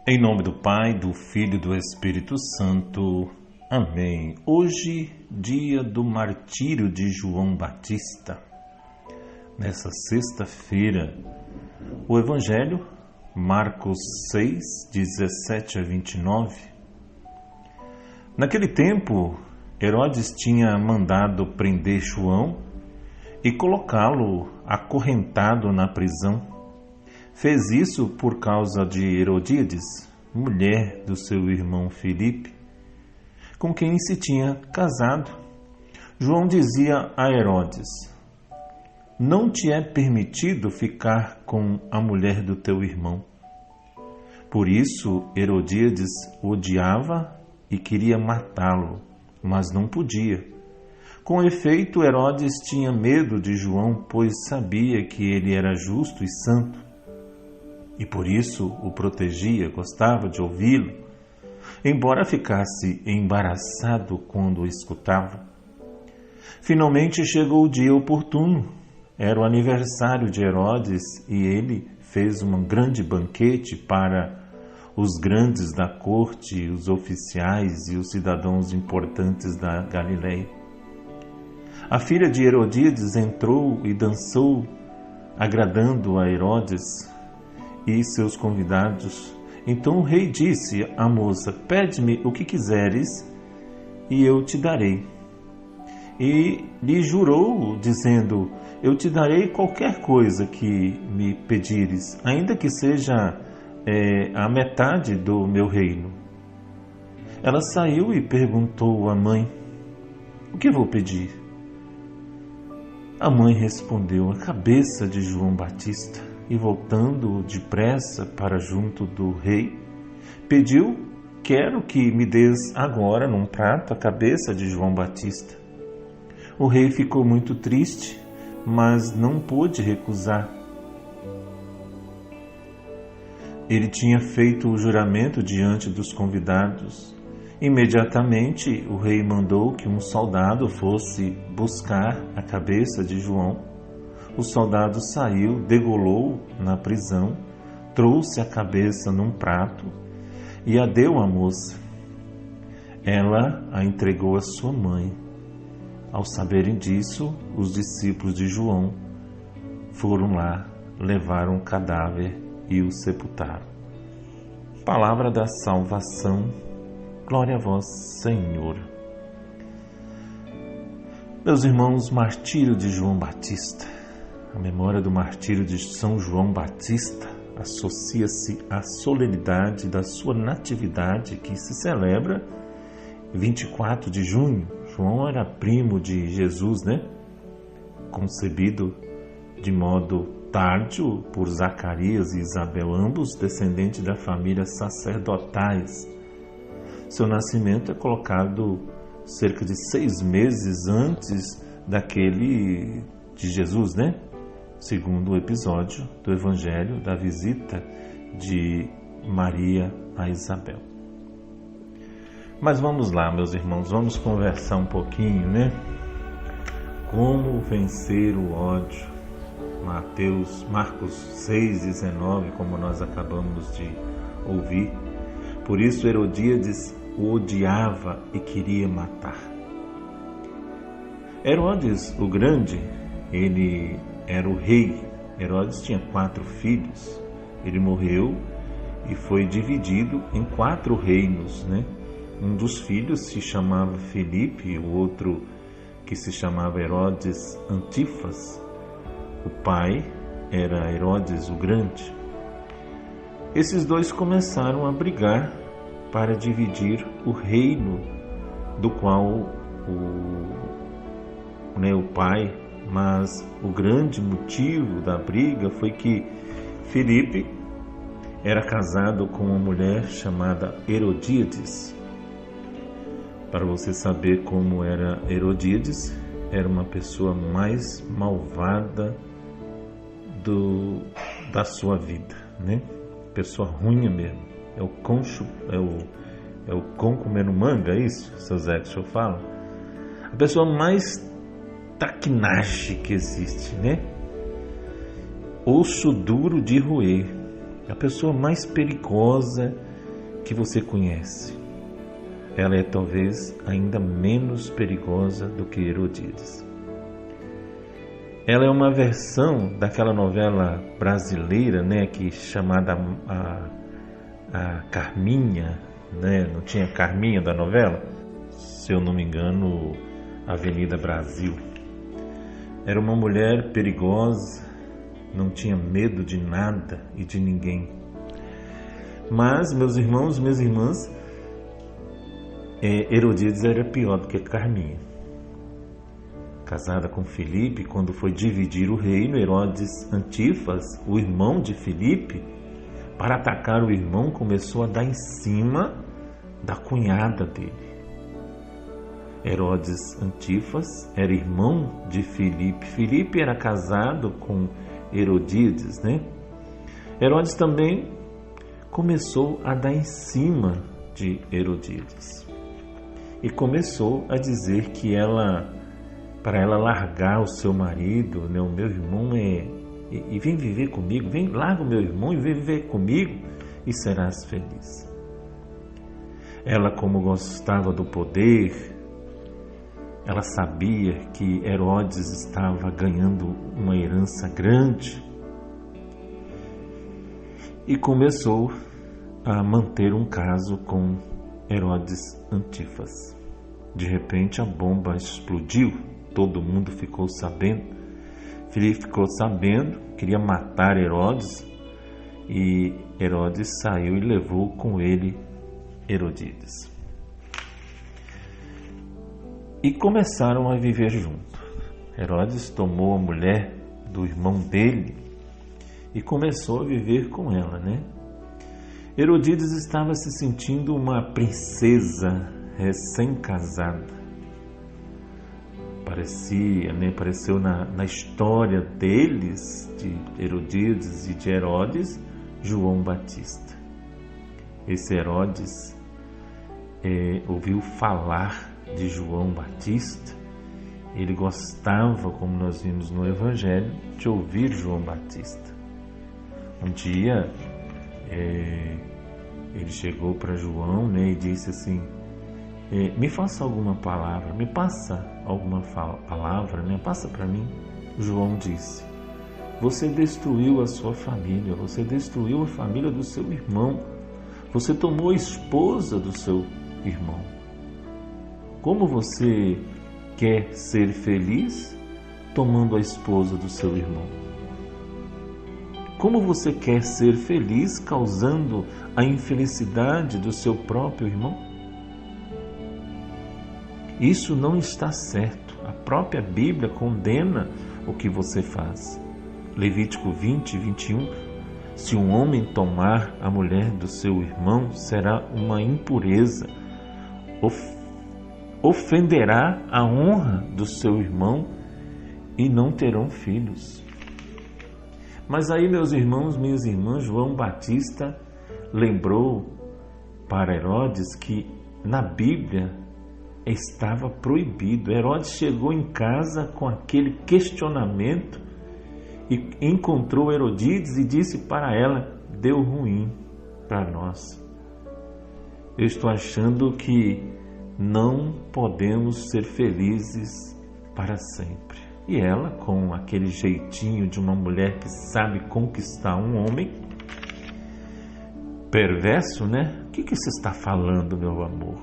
Em nome do Pai, do Filho e do Espírito Santo. Amém. Hoje, dia do martírio de João Batista. Nessa sexta-feira, o Evangelho, Marcos 6, 17 a 29. Naquele tempo, Herodes tinha mandado prender João e colocá-lo acorrentado na prisão. Fez isso por causa de Herodíades, mulher do seu irmão Filipe, com quem se tinha casado. João dizia a Herodes: não te é permitido ficar com a mulher do teu irmão. Por isso, Herodíades o odiava e queria matá-lo, mas não podia. Com efeito, Herodes tinha medo de João, pois sabia que ele era justo e santo. E por isso o protegia, gostava de ouvi-lo, embora ficasse embaraçado quando o escutava. Finalmente chegou o dia oportuno. Era o aniversário de Herodes e ele fez um grande banquete para os grandes da corte, os oficiais e os cidadãos importantes da Galileia. A filha de Herodíades entrou e dançou, agradando a Herodes e seus convidados. Então o rei disse à moça: pede-me o que quiseres e eu te darei. E lhe jurou, dizendo: eu te darei qualquer coisa que me pedires, ainda que seja a metade do meu reino. Ela saiu e perguntou à mãe: o que vou pedir? A mãe respondeu: a cabeça de João Batista. E voltando depressa para junto do rei, pediu: quero que me des agora num prato a cabeça de João Batista. O rei ficou muito triste, mas não pôde recusar. Ele tinha feito o juramento diante dos convidados. Imediatamente o rei mandou que um soldado fosse buscar a cabeça de João. O soldado saiu, degolou na prisão, trouxe a cabeça num prato e a deu à moça. Ela a entregou à sua mãe. Ao saberem disso, os discípulos de João foram lá, levaram o cadáver e o sepultaram. Palavra da salvação. Glória a vós, Senhor. Meus irmãos, martírio de João Batista. A memória do martírio de São João Batista associa-se à solenidade da sua natividade, que se celebra 24 de junho. João era primo de Jesus, Concebido de modo tárdio por Zacarias e Isabel, ambos descendentes da família sacerdotais. Seu nascimento é colocado cerca de 6 meses antes daquele de Jesus, Segundo o episódio do Evangelho da visita de Maria a Isabel. Mas vamos lá, meus irmãos, vamos conversar um pouquinho, Como vencer o ódio. Marcos 6,19, como nós acabamos de ouvir. Por isso Herodíades o odiava e queria matar. Herodes o Grande, ele era o rei. Herodes tinha 4 filhos. Ele morreu e foi dividido em 4 reinos, Um dos filhos se chamava Filipe, o outro que se chamava Herodes Antifas. O pai era Herodes o Grande. Esses dois começaram a brigar para dividir o reino do qual o pai. Mas o grande motivo da briga foi que Filipe era casado com uma mulher chamada Herodíades. Para você saber como era Herodíades, era uma pessoa mais malvada da sua vida, Pessoa ruim mesmo. É o cão comendo manga, é isso? Seu Zé que o senhor fala? A pessoa mais traquinagem que existe, Osso duro de roer. A pessoa mais perigosa que você conhece, ela é talvez ainda menos perigosa do que Herodíades. Ela é uma versão daquela novela brasileira, né, que chamada a Carminha, né? Não tinha Carminha da novela? Se eu não me engano, Avenida Brasil. Era uma mulher perigosa, não tinha medo de nada e de ninguém. Mas, meus irmãos, minhas irmãs, Herodíades era pior do que Carminha. Casada com Filipe, quando foi dividir o reino, Herodes Antipas, o irmão de Filipe, para atacar o irmão, começou a dar em cima da cunhada dele. Herodes Antipas era irmão de Filipe. Filipe era casado com Herodíades, né? Herodes também começou a dar em cima de Herodíades. E começou a dizer que para ela largar o seu marido, né, o meu irmão e vem viver comigo, larga o meu irmão e vem viver comigo e serás feliz. Ela, como gostava do poder, ela sabia que Herodes estava ganhando uma herança grande e começou a manter um caso com Herodes Antipas. De repente a bomba explodiu, todo mundo ficou sabendo. Filipe ficou sabendo, queria matar Herodes, e Herodes saiu e levou com ele Herodíades. E começaram a viver juntos. Herodes tomou a mulher do irmão dele e começou a viver com ela, né? Herodíades estava se sentindo uma princesa recém-casada. Apareceu na história deles, de Herodíades e de Herodes, João Batista. Esse Herodes ouviu falar de João Batista. Ele gostava, como nós vimos no Evangelho, de ouvir João Batista. Um dia ele chegou para João, né, e disse assim: me faça alguma palavra, me passa alguma palavra, né, passa para mim. João disse: você destruiu a sua família, você destruiu a família do seu irmão, você tomou a esposa do seu irmão. Como você quer ser feliz tomando a esposa do seu irmão? Como você quer ser feliz causando a infelicidade do seu próprio irmão? Isso não está certo. A própria Bíblia condena o que você faz. Levítico 20, 21. Se um homem tomar a mulher do seu irmão, será uma impureza. Ofenderá a honra do seu irmão e não terão filhos. Mas aí, meus irmãos, minhas irmãs, João Batista lembrou para Herodes que na Bíblia estava proibido. Herodes chegou em casa com aquele questionamento e encontrou Herodíades e disse para ela: deu ruim para nós. Eu estou achando que não podemos ser felizes para sempre. E ela, com aquele jeitinho de uma mulher que sabe conquistar um homem, perverso, né? O que você está falando, meu amor,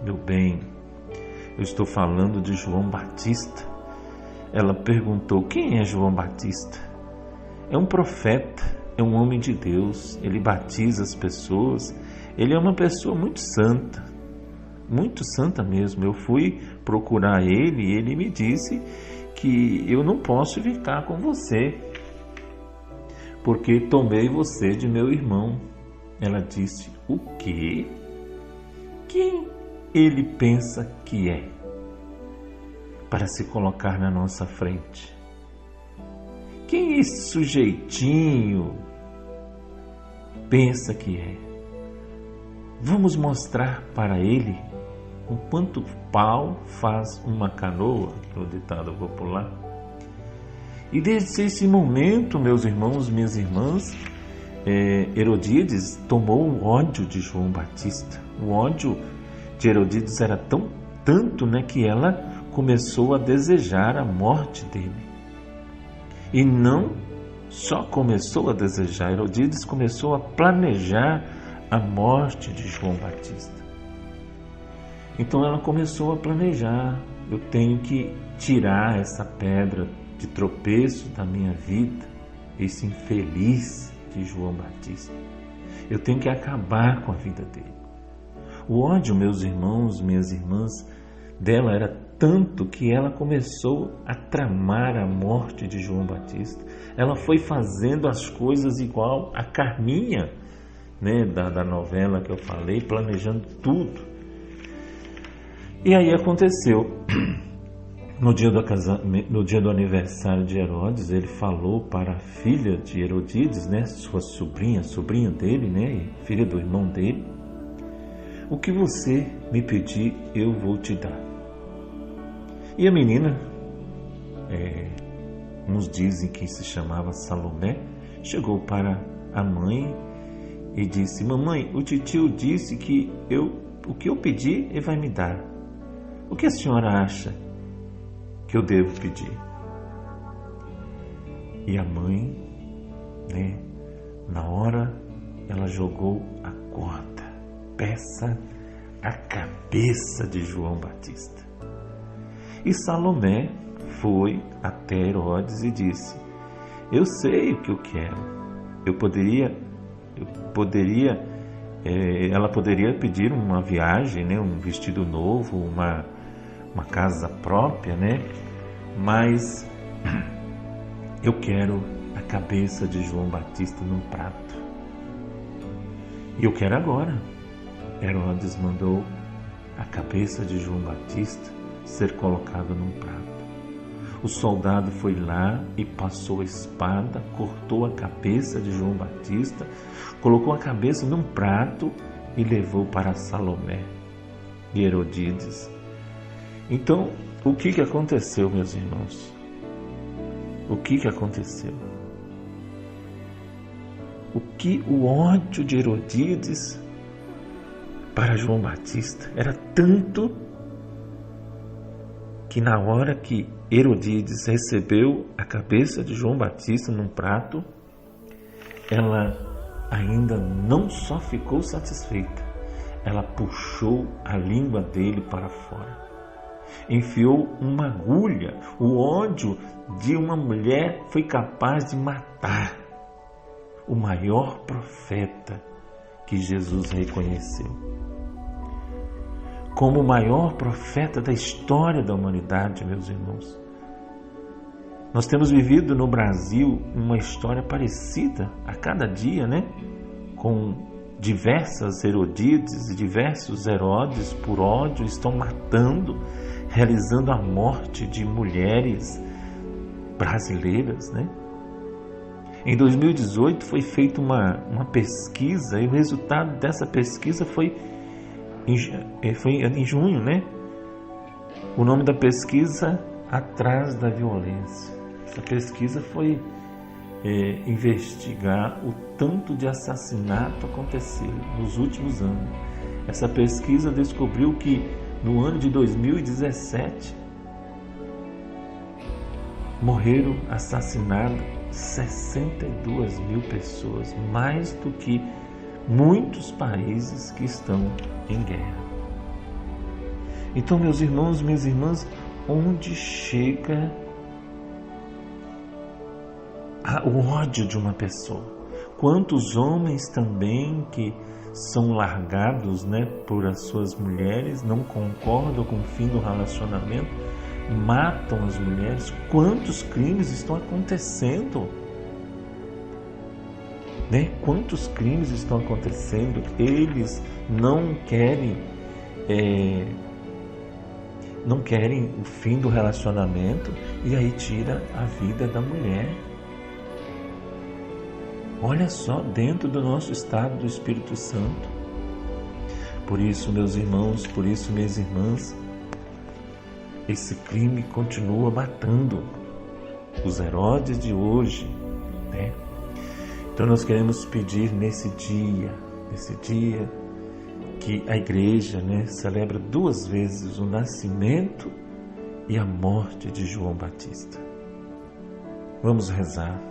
meu bem? Eu estou falando de João Batista. Ela perguntou: quem é João Batista? É um profeta, é um homem de Deus, ele batiza as pessoas, ele é uma pessoa muito santa mesmo. Eu fui procurar ele e ele me disse que eu não posso ficar com você, porque tomei você de meu irmão. Ela disse: o quê? Quem ele pensa que é para se colocar na nossa frente? Quem esse sujeitinho pensa que é? Vamos mostrar para ele o quanto pau faz uma canoa, no ditado popular. E desde esse momento, meus irmãos, minhas irmãs, Herodíades tomou o ódio de João Batista. O ódio de Herodíades era tanto, né, que ela começou a desejar a morte dele. E não só começou a desejar, Herodíades começou a planejar a morte de João Batista. Então ela começou a planejar: eu tenho que tirar essa pedra de tropeço da minha vida, esse infeliz de João Batista. Eu tenho que acabar com a vida dele. O ódio, meus irmãos, minhas irmãs, dela era tanto que ela começou a tramar a morte de João Batista. Ela foi fazendo as coisas igual a Carminha, né, da novela que eu falei, planejando tudo. E aí aconteceu, no dia do aniversário de Herodes, ele falou para a filha de Herodíades, né, sua sobrinha dele, né, filha do irmão dele: o que você me pedir, eu vou te dar. E a menina, uns dizem que se chamava Salomé, chegou para a mãe e disse: mamãe, o titio disse que o que eu pedir, ele vai me dar. O que a senhora acha que eu devo pedir? E a mãe, né, na hora, ela jogou a corda, peça a cabeça de João Batista. E Salomé foi até Herodes e disse: eu sei o que eu quero. Ela poderia pedir uma viagem, né, um vestido novo, uma casa própria, né? Mas eu quero a cabeça de João Batista num prato. E eu quero agora. Herodes mandou a cabeça de João Batista ser colocada num prato. O soldado foi lá e passou a espada, cortou a cabeça de João Batista, colocou a cabeça num prato e levou para Salomé e Herodíades. Então, o que aconteceu, meus irmãos? O que aconteceu? O ódio de Herodíades para João Batista era tanto que na hora que Herodíades recebeu a cabeça de João Batista num prato, ela ainda não só ficou satisfeita, ela puxou a língua dele para fora, enfiou uma agulha. O ódio de uma mulher foi capaz de matar o maior profeta que Jesus reconheceu como o maior profeta da história da humanidade, meus irmãos. Nós temos vivido no Brasil uma história parecida a cada dia, né? Com diversas Herodíades e diversos Herodes, por ódio, estão matando, realizando a morte de mulheres brasileiras, né? Em 2018 foi feita uma pesquisa, e o resultado dessa pesquisa foi em junho, né? O nome da pesquisa: Atrás da Violência. Essa pesquisa foi investigar o tanto de assassinato acontecido nos últimos anos. Essa pesquisa descobriu que no ano de 2017 morreram assassinadas 62 mil pessoas, mais do que muitos países que estão em guerra. Então, meus irmãos, minhas irmãs, onde chega o ódio de uma pessoa? Quantos homens também que são largados, né, por as suas mulheres, não concordam com o fim do relacionamento, matam as mulheres? Quantos crimes estão acontecendo? Né? Quantos crimes estão acontecendo? Eles não querem o fim do relacionamento e aí tira a vida da mulher. Olha só, dentro do nosso estado do Espírito Santo. Por isso, meus irmãos, por isso, minhas irmãs, esse crime continua matando os Herodes de hoje, né? Então nós queremos pedir nesse dia que a igreja, celebra 2 vezes o nascimento e a morte de João Batista. Vamos rezar.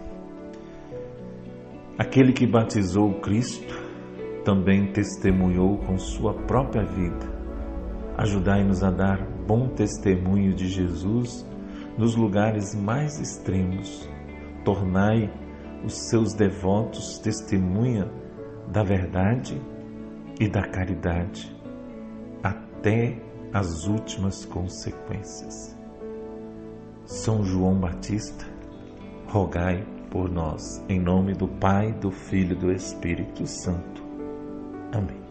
Aquele que batizou o Cristo também testemunhou com sua própria vida. Ajudai-nos a dar bom testemunho de Jesus nos lugares mais extremos. Tornai os seus devotos testemunha da verdade e da caridade até as últimas consequências. São João Batista, rogai por nós, em nome do Pai, do Filho e do Espírito Santo. Amém.